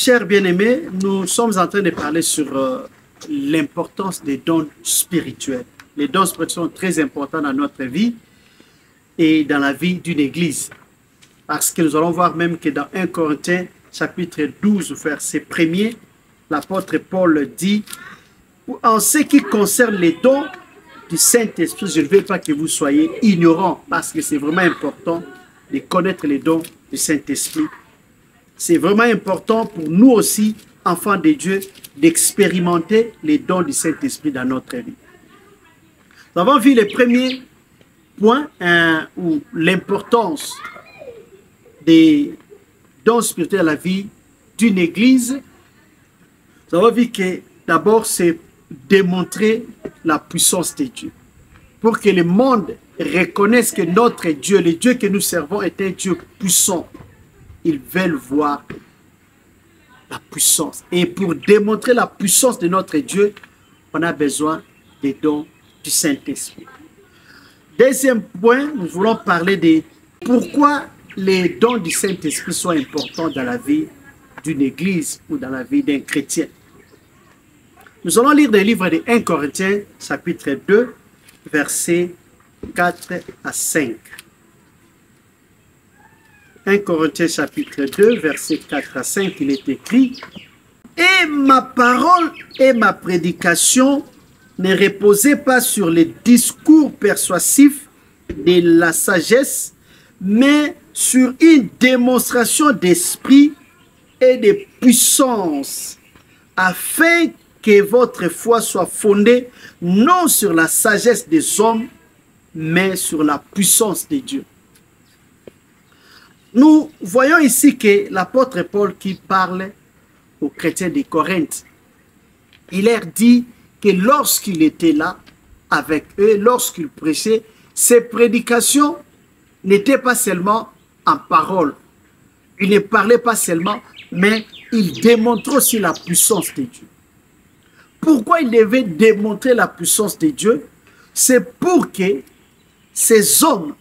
Chers bien-aimés, nous sommes en train de parler sur l'importance des dons spirituels. Les dons spirituels sont très importants dans notre vie et dans la vie d'une église. Parce que nous allons voir même que dans 1 Corinthiens, chapitre 12, verset 1er, l'apôtre Paul dit « En ce qui concerne les dons du Saint-Esprit, je ne veux pas que vous soyez ignorants, parce que c'est vraiment important de connaître les dons du Saint-Esprit. C'est vraiment important pour nous aussi, enfants de Dieu, d'expérimenter les dons du Saint-Esprit dans notre vie. » Nous avons vu le premier point, où l'importance des dons spirituels à la vie d'une église. Nous avons vu que d'abord c'est démontrer la puissance de Dieu. Pour que le monde reconnaisse que notre Dieu, le Dieu que nous servons est un Dieu puissant. Ils veulent voir la puissance. Et pour démontrer la puissance de notre Dieu, on a besoin des dons du Saint-Esprit. Deuxième point, nous voulons parler de pourquoi les dons du Saint-Esprit sont importants dans la vie d'une église ou dans la vie d'un chrétien. Nous allons lire des livres de 1 Corinthiens, chapitre 2, versets 4 à 5. 1 Corinthiens, chapitre 2, versets 4 à 5, il est écrit « Et ma parole et ma prédication ne reposaient pas sur les discours persuasifs de la sagesse, mais sur une démonstration d'esprit et de puissance, afin que votre foi soit fondée non sur la sagesse des hommes, mais sur la puissance de Dieu. » Nous voyons ici que l'apôtre Paul qui parle aux chrétiens de Corinthe, il leur dit que lorsqu'il était là avec eux, lorsqu'il prêchait, ses prédications n'étaient pas seulement en parole. Il ne parlait pas seulement, mais il démontrait aussi la puissance de Dieu. Pourquoi il devait démontrer la puissance de Dieu? C'est pour que ces hommes,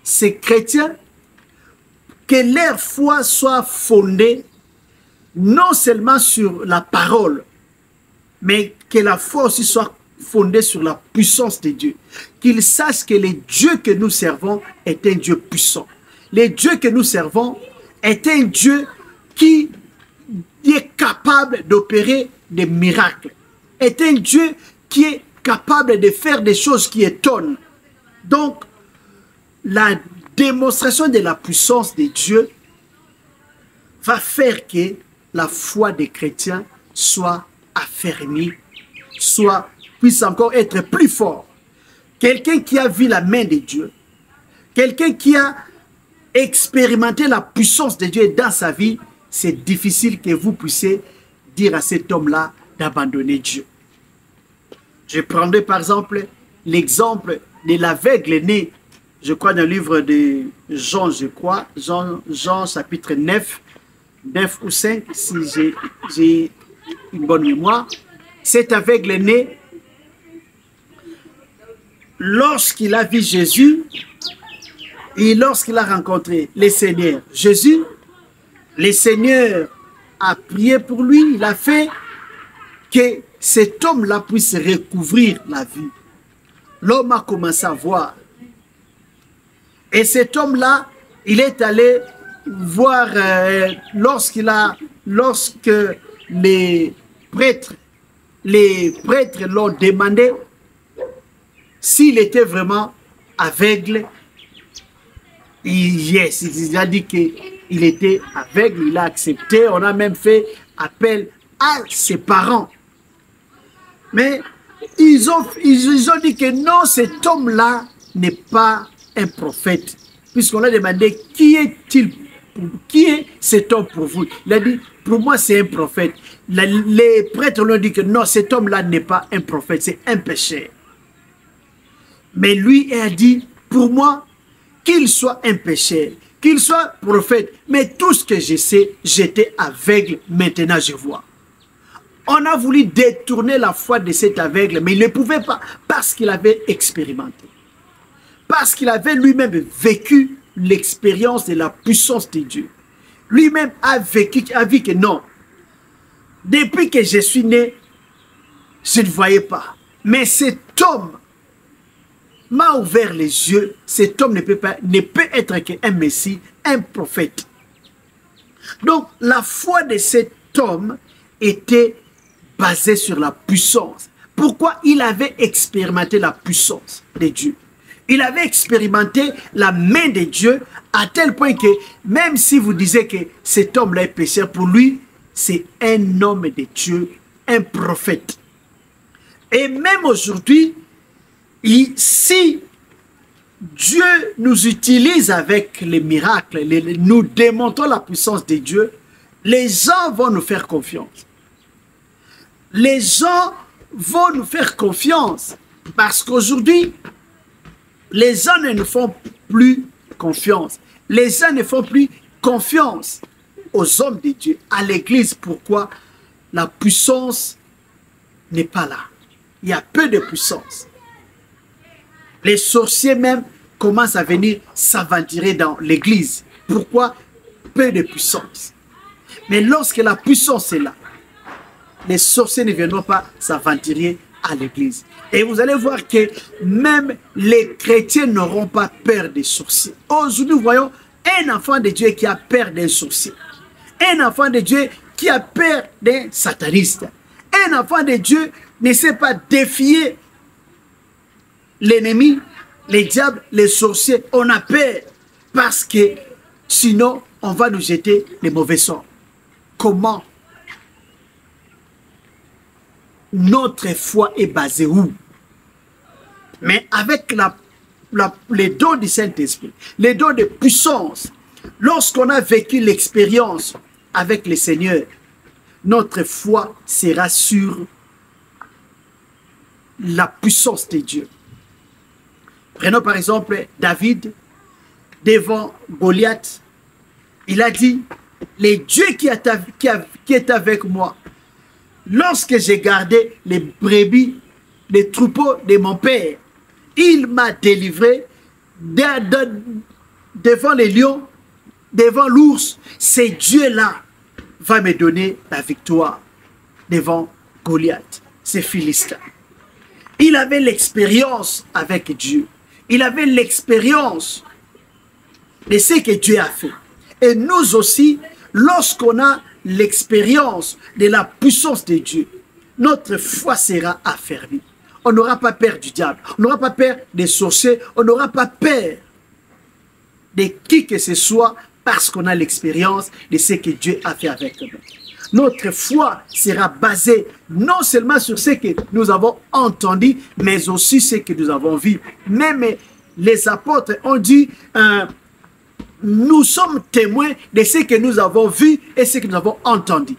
ces chrétiens, que leur foi soit fondée non seulement sur la parole, mais que la foi aussi soit fondée sur la puissance de Dieu. Qu'ils sachent que le Dieu que nous servons est un Dieu puissant. Le Dieu que nous servons est un Dieu qui est capable d'opérer des miracles. Est un Dieu qui est capable de faire des choses qui étonnent. Donc, la démonstration de la puissance de Dieu va faire que la foi des chrétiens soit affermie, puisse encore être plus fort. Quelqu'un qui a vu la main de Dieu, quelqu'un qui a expérimenté la puissance de Dieu dans sa vie, c'est difficile que vous puissiez dire à cet homme-là d'abandonner Dieu. Je prendrai par exemple l'exemple de l'aveugle né, je crois dans le livre de Jean, Jean chapitre 9 ou 5, si j'ai une bonne mémoire. Cet aveugle né, lorsqu'il a vu Jésus et lorsqu'il a rencontré le Seigneur Jésus, le Seigneur a prié pour lui, il a fait que cet homme-là puisse recouvrir la vue. L'homme a commencé à voir. Et cet homme-là, il est allé voir lorsque les prêtres l'ont demandé s'il était vraiment aveugle. Il a dit qu'il était aveugle, il a accepté. On a même fait appel à ses parents. Mais ils ont dit que non, cet homme-là n'est pas un prophète. Puisqu'on a demandé qui est cet homme pour vous? Il a dit, pour moi c'est un prophète. Les prêtres lui ont dit que non, cet homme-là n'est pas un prophète, c'est un pécheur. Mais lui a dit, pour moi, qu'il soit un pécheur, qu'il soit prophète, mais tout ce que je sais, j'étais aveugle, maintenant je vois. On a voulu détourner la foi de cet aveugle, mais il ne pouvait pas, parce qu'il avait expérimenté. Parce qu'il avait lui-même vécu l'expérience de la puissance de Dieu. Lui-même a vu que non, Depuis que je suis né, je ne voyais pas. Mais cet homme m'a ouvert les yeux. Cet homme ne peut être qu'un Messie, un prophète. Donc, la foi de cet homme était basée sur la puissance. Pourquoi? Il avait expérimenté la puissance de Dieu. Il avait expérimenté la main de Dieu à tel point que même si vous disiez que cet homme-là est pécheur, pour lui, c'est un homme de Dieu, un prophète. Et même aujourd'hui, si Dieu nous utilise avec les miracles, nous démontrons la puissance de Dieu, les gens vont nous faire confiance. Les gens vont nous faire confiance parce qu'aujourd'hui, les gens ne nous font plus confiance. Les gens ne font plus confiance aux hommes de Dieu, à l'église. Pourquoi? La puissance n'est pas là. Il y a peu de puissance. Les sorciers même commencent à venir s'aventurer dans l'église. Pourquoi? Peu de puissance. Mais lorsque la puissance est là, les sorciers ne viendront pas s'aventurer à l'église. Et vous allez voir que même les chrétiens n'auront pas peur des sorciers. Aujourd'hui, nous voyons un enfant de Dieu qui a peur d'un sorcier. Un enfant de Dieu qui a peur d'un sataniste. Un enfant de Dieu ne sait pas défier l'ennemi, les diables, les sorciers. On a peur parce que sinon, on va nous jeter les mauvais sorts. Comment? Notre foi est basée où? Mais avec les dons du Saint-Esprit, les dons de puissance, lorsqu'on a vécu l'expérience avec le Seigneur, notre foi sera sur la puissance de Dieu. Prenons par exemple David devant Goliath. Il a dit, le Dieu qui est avec moi, lorsque j'ai gardé les brebis, les troupeaux de mon père, il m'a délivré devant les lions, devant l'ours. Ce Dieu-là va me donner la victoire devant Goliath, ces Philistins. Il avait l'expérience avec Dieu. Il avait l'expérience de ce que Dieu a fait. Et nous aussi, lorsqu'on a l'expérience de la puissance de Dieu, notre foi sera affermie. On n'aura pas peur du diable, on n'aura pas peur des sorciers, on n'aura pas peur de qui que ce soit parce qu'on a l'expérience de ce que Dieu a fait avec nous. Notre foi sera basée non seulement sur ce que nous avons entendu, mais aussi ce que nous avons vu. Même les apôtres ont dit, nous sommes témoins de ce que nous avons vu et ce que nous avons entendu.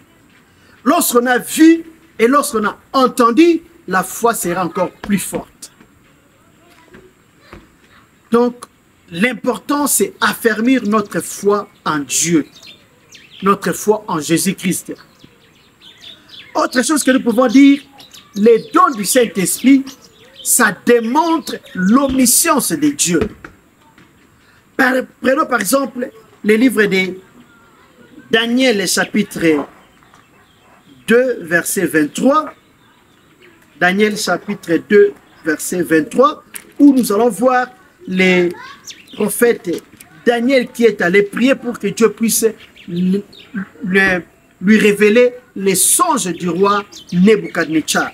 Lorsqu'on a vu et lorsqu'on a entendu, la foi sera encore plus forte. Donc, l'important, c'est affermir notre foi en Dieu, notre foi en Jésus-Christ. Autre chose que nous pouvons dire, les dons du Saint-Esprit, ça démontre l'omniscience de Dieu. Prenons par exemple le livre de Daniel, chapitre 2, verset 23. Daniel, chapitre 2, verset 23, où nous allons voir les prophètes Daniel qui est allé prier pour que Dieu puisse lui révéler les songes du roi Nebuchadnezzar.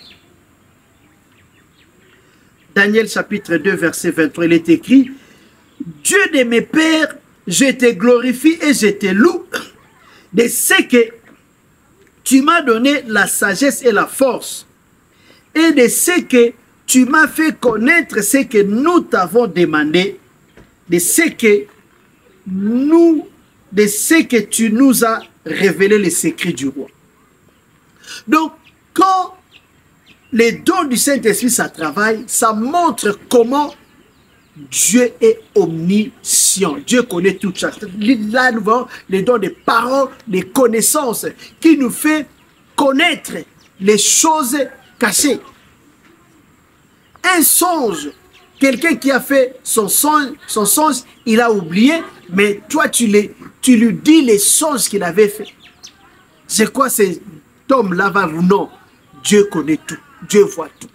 Daniel chapitre 2 verset 23, il est écrit: Dieu de mes pères, je te glorifie et je te loue de ce que tu m'as donné la sagesse et la force, et de ce que tu m'as fait connaître ce que nous t'avons demandé, de ce que tu nous as révélé les secrets du roi. Donc, quand les dons du Saint-Esprit, ça travaille, ça montre comment Dieu est omniscient. Dieu connaît toutes choses. Là, nous voyons les dons de paroles, des connaissances, qui nous fait connaître les choses cachées. Un songe, quelqu'un qui a fait son songe, il a oublié, mais toi, tu lui dis les songes qu'il avait fait. C'est quoi? C'est cet homme-là va vous non. Dieu connaît tout, Dieu voit tout.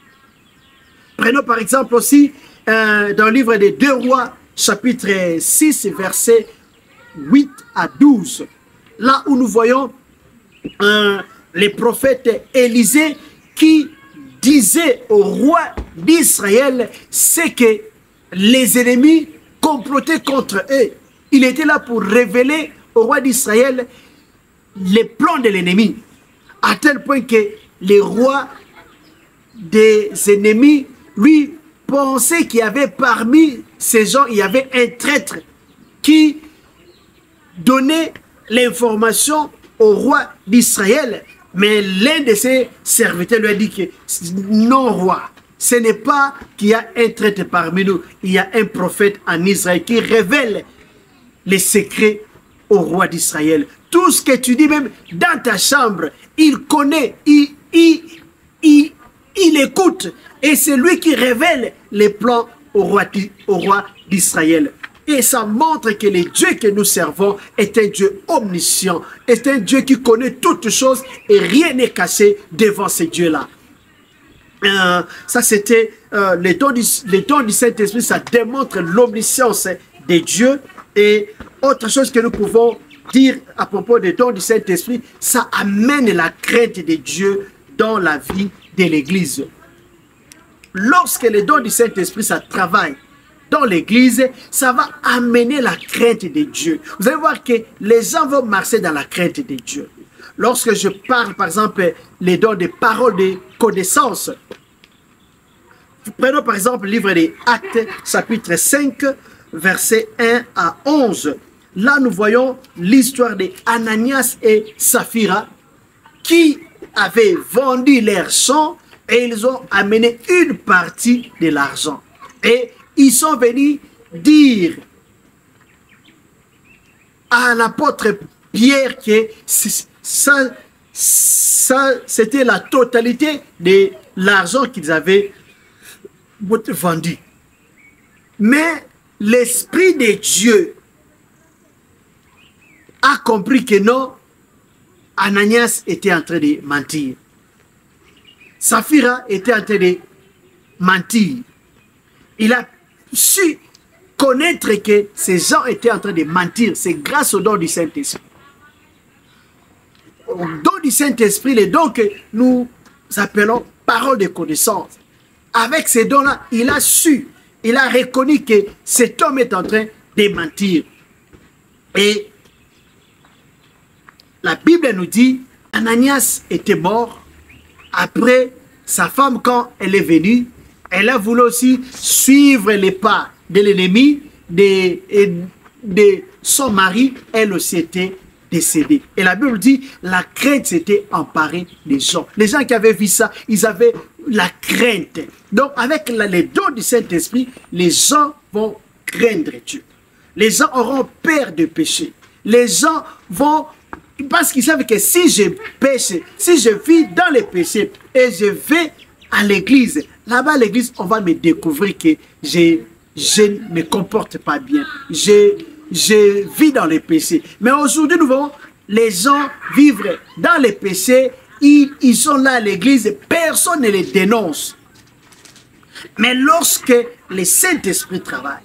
Prenons par exemple aussi dans le livre des 2 Rois, chapitre 6, versets 8 à 12. Là où nous voyons les prophètes Élisée qui disait au roi d'Israël, c'est que les ennemis complotaient contre eux. Il était là pour révéler au roi d'Israël les plans de l'ennemi, à tel point que les rois des ennemis, lui, pensait qu'il y avait parmi ces gens, il y avait un traître qui donnait l'information au roi d'Israël. Mais l'un de ses serviteurs lui a dit que non, roi, ce n'est pas qu'il y a un traître parmi nous, il y a un prophète en Israël qui révèle les secrets au roi d'Israël. Tout ce que tu dis, même dans ta chambre, il connaît, il écoute. Et c'est lui qui révèle les plans au roi d'Israël. Et ça montre que le Dieu que nous servons est un Dieu omniscient, est un Dieu qui connaît toutes choses et rien n'est caché devant ce Dieu-là. Ça, c'était les dons du Saint-Esprit, ça démontre l'omniscience de Dieu. Et autre chose que nous pouvons dire à propos des dons du Saint-Esprit, ça amène la crainte de Dieu dans la vie de l'Église. Lorsque les dons du Saint-Esprit, ça travaille dans l'Église, ça va amener la crainte de Dieu. Vous allez voir que les gens vont marcher dans la crainte de Dieu. Lorsque je parle, par exemple, les dons de paroles de connaissance, prenons par exemple le livre des Actes, chapitre 5, versets 1 à 11. Là, nous voyons l'histoire d'Ananias et Saphira qui avaient vendu leur champ et ils ont amené une partie de l'argent. Et ils sont venus dire à l'apôtre Pierre que ça c'était la totalité de l'argent qu'ils avaient vendu. Mais l'Esprit de Dieu a compris que non, Ananias était en train de mentir. Saphira était en train de mentir. Il a su connaître que ces gens étaient en train de mentir. C'est grâce au don du Saint-Esprit. Au don du Saint-Esprit, les dons que nous appelons paroles de connaissance. Avec ces dons-là, il a su, il a reconnu que cet homme est en train de mentir. Et la Bible nous dit, Ananias était mort. Après, sa femme, quand elle est venue, elle a voulu aussi suivre les pas de l'ennemi, de son mari. Elle aussi était décédée. Et la Bible dit, la crainte s'était emparée des gens. Les gens qui avaient vu ça, ils avaient la crainte. Donc, avec les dons du Saint-Esprit, les gens vont craindre Dieu. Les gens auront peur de pécher. Les gens vont... Parce qu'ils savent que si je pêche, si je vis dans les péchés et je vais à l'église, là-bas à l'église, on va me découvrir que je ne me comporte pas bien. Je vis dans les péchés. Mais aujourd'hui, nous voyons les gens vivre dans les péchés. Ils sont là à l'église, personne ne les dénonce. Mais lorsque le Saint-Esprit travaille,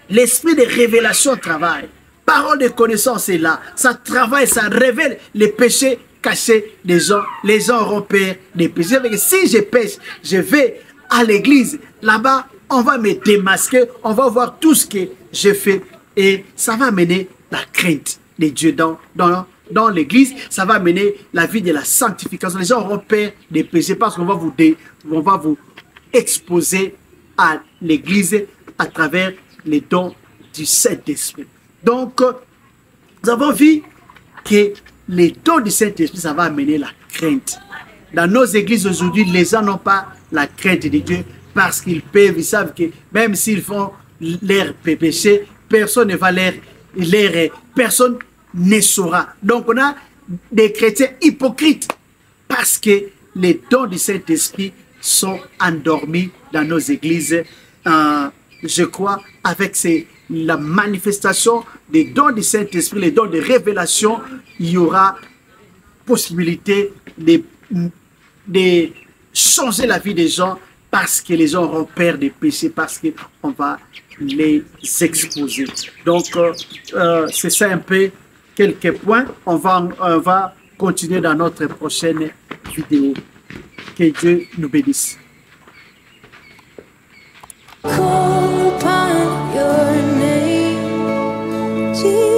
l'esprit de révélation travaille, parole de connaissance est là, ça travaille, ça révèle les péchés cachés des gens. Les gens auront peur des péchés. Si je pêche, je vais à l'église, là-bas, on va me démasquer, on va voir tout ce que je fais et ça va amener la crainte de Dieu dans l'église, ça va amener la vie de la sanctification. Les gens auront peur des péchés parce qu'on va vous exposer à l'église à travers les dons du Saint-Esprit. Donc, nous avons vu que les dons du Saint-Esprit, ça va amener la crainte. Dans nos églises aujourd'hui, les gens n'ont pas la crainte de Dieu parce qu'ils peuvent, ils savent que même s'ils font leur péché, personne ne va personne ne saura. Donc, on a des chrétiens hypocrites parce que les dons du Saint-Esprit sont endormis dans nos églises. Je crois, avec la manifestation des dons du Saint-Esprit, les dons de révélation, il y aura possibilité de changer la vie des gens parce que les gens auront peur des péchés, parce qu'on va les exposer. Donc, c'est ça un peu quelques points. On va continuer dans notre prochaine vidéo. Que Dieu nous bénisse. Call upon your name, Jesus.